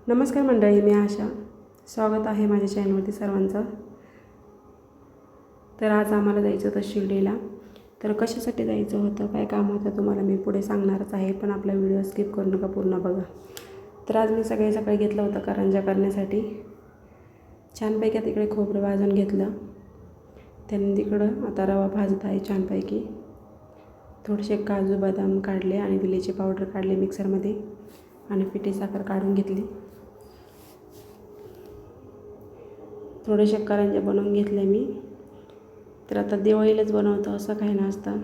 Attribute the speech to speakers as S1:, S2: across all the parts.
S1: नमस्कार मंडळी, मी आशा. स्वागत आहे माझ्या चॅनलवरती सर्वांचं. तर आज आम्हाला जायचं होतं शिर्डीला. तर कशासाठी जायचं होतं, काय काम होतं तुम्हाला मी पुढे सांगणारच आहे, पण आपला व्हिडिओ स्किप करू नका, पूर्ण बघा. तर आज मी सकाळी घेतलं होतं करंजा करण्यासाठी. छानपैकी तिकडे खोबरं भाजून घेतलं. त्याने तिकडं आता रवा भाजत आहे छानपैकी. थोडेसे काजू बदाम काढले आणि विलायची पावडर काढली मिक्सरमध्ये आणि पिठी साखर काढून घेतली. थोडेसे करंजे बनवून घेतले मी. तर आता दिवाळीलाच बनवतो असं काही नसतं,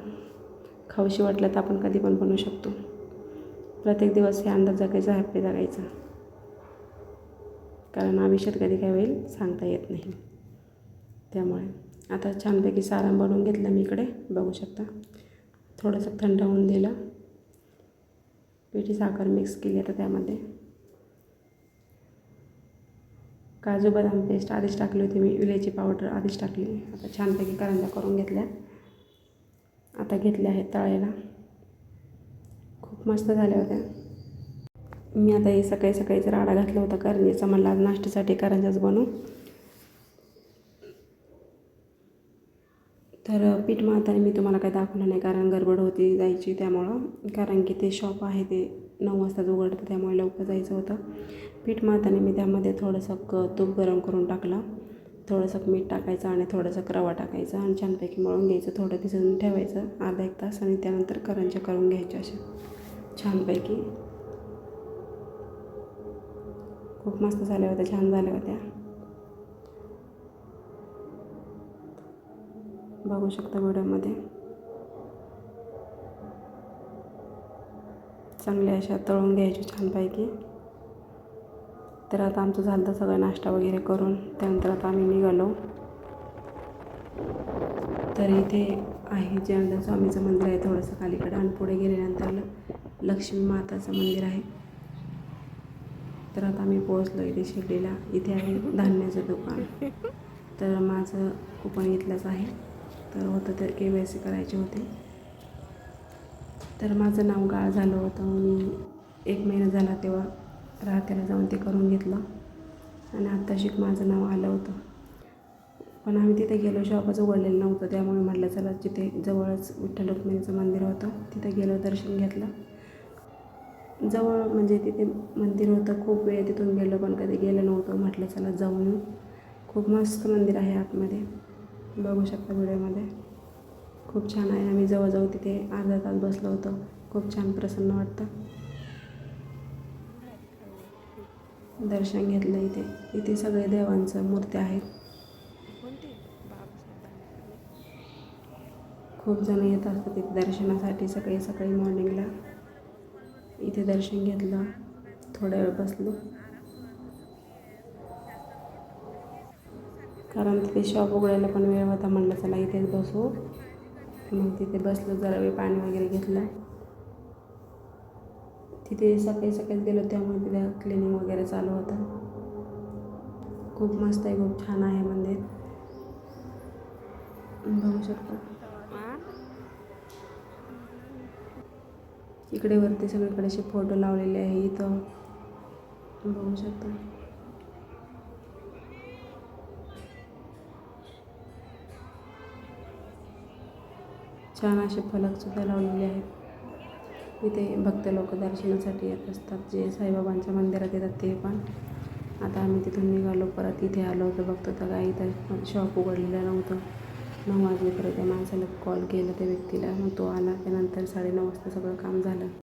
S1: खाऊशी वाटलं तर आपण कधी पण बनवू शकतो. प्रत्येक दिवस हे आनंदात जगायचं, हॅपी जगायचं, कारण आयुष्यात कधी काय होईल सांगता येत नाही. त्यामुळे आता छानपैकी सारण बनवून घेतलं मी इकडे बघू शकता. थोडंसं थंड होऊन दिलं. पिठी साखर मिक्स केली. आता त्यामध्ये काजू बदाम पेस्ट आधीच टाकली होती मी, विलायची पावडर आधीच टाकली. आता छानपैकी करंज्या करून घेतल्या. आता घेतल्या आहेत तळायला. खूप मस्त झाल्या होत्या. मी आता हे सकाळीच राडा घातला होता करंजीचा. मला आज नाश्त्यासाठी करंजाच बनवू. तर पीठ मळताना मी तुम्हाला काही दाखवलं नाही, कारण गडबड होती जायची त्यामुळं. कारण की ते शॉप आहे ते 9 वाजताच उघडतं, त्यामुळे लवकर जायचं होतं. पीठ मळताना मी त्यामध्ये थोडंसं तूप गरम करून टाकलं. थोडंसं मीठ टाकायचं आणि थोडंसं रवा टाकायचं आणि छानपैकी मळून घ्यायचं. थोडं भिजवून ठेवायचं अर्धा 1 तास आणि त्यानंतर करंज्या करून घ्यायच्या अशा छानपैकी. खूप मस्त झाल्या होत्या, छान झाल्या होत्या. बघू शकता व्हिडिओमध्ये. चांगल्या अशा तळून घ्यायच्या छानपैकी. तर आता आमचं झालं तर सगळं नाश्ता वगैरे करून त्यानंतर आता आम्ही निघालो. तर इथे आहे जनार्दन स्वामीचं मंदिर आहे थोडंसं खालीकडं, आणि पुढे गेल्यानंतर लक्ष्मी माताचं मंदिर आहे. तर आता आम्ही पोहोचलो इथे शिर्डीला. इथे आहे धान्याचं दुकान. तर माझं कुपन इथलंच आहे. तर होतं तर KYC करायचे होते. तर माझं नाव गाळ झालं होतं. मी 1 महिना झाला तेव्हा राहत्याला जाऊन ते करून घेतलं आणि आत्ताशिक माझं नाव आलं होतं. पण आम्ही तिथे गेलो, शॉपच उघडलेलं नव्हतं, त्यामुळे म्हटलं चला जिथे जवळच विठ्ठल रुक्मिणीचं मंदिर होतं तिथे गेलो, दर्शन घेतलं. जवळ म्हणजे तिथे मंदिर होतं. खूप वेळ तिथून गेलो पण कधी गेलं नव्हतं. म्हटलं चला जाऊन येऊ. खूप मस्त मंदिर आहे आतमध्ये, बघू शकता व्हिडिओमध्ये. खूप छान आहे. आम्ही जवळजवळ तिथे अर्धा तास बसलो होतो. खूप छान प्रसन्न वाटतं. दर्शन घेतलं इथे सगळे देवांचं मूर्त्या आहेत. खूप जण येत असतात तिथे दर्शनासाठी सकाळी मॉर्निंगला. इथे दर्शन घेतलं, थोडा वेळ बसलो, कारण तिथे शॉप उघडायला पण वेळ होता. म्हणलं चला इथेच बसू. मग तिथे बसलो, जरा वेळ पाणी वगैरे घेतलं. तिथे सकाळीच गेलो त्यामुळे तिथे क्लिनिंग वगैरे चालू होतं. खूप मस्त आहे, खूप छान आहे मंदिर, बघू शकता. इकडे वरती सगळीकडे असे फोटो लावलेले आहे इथं, बघू शकता. छान असे फलकसुद्धा लावलेले आहेत. इथे भक्त लोक दर्शनासाठी येत असतात, जे साईबाबांच्या मंदिरात येतात ते पण. आता आम्ही तिथून निघालो, परत इथे आलो होतो. बघतो तर काय इथं शॉप उघडलेलं नव्हतं. 9 वाजलेपर्यंत त्या माणसाला कॉल केला त्या व्यक्तीला, मग तो आला. त्यानंतर 9:30 वाजता सगळं काम झालं.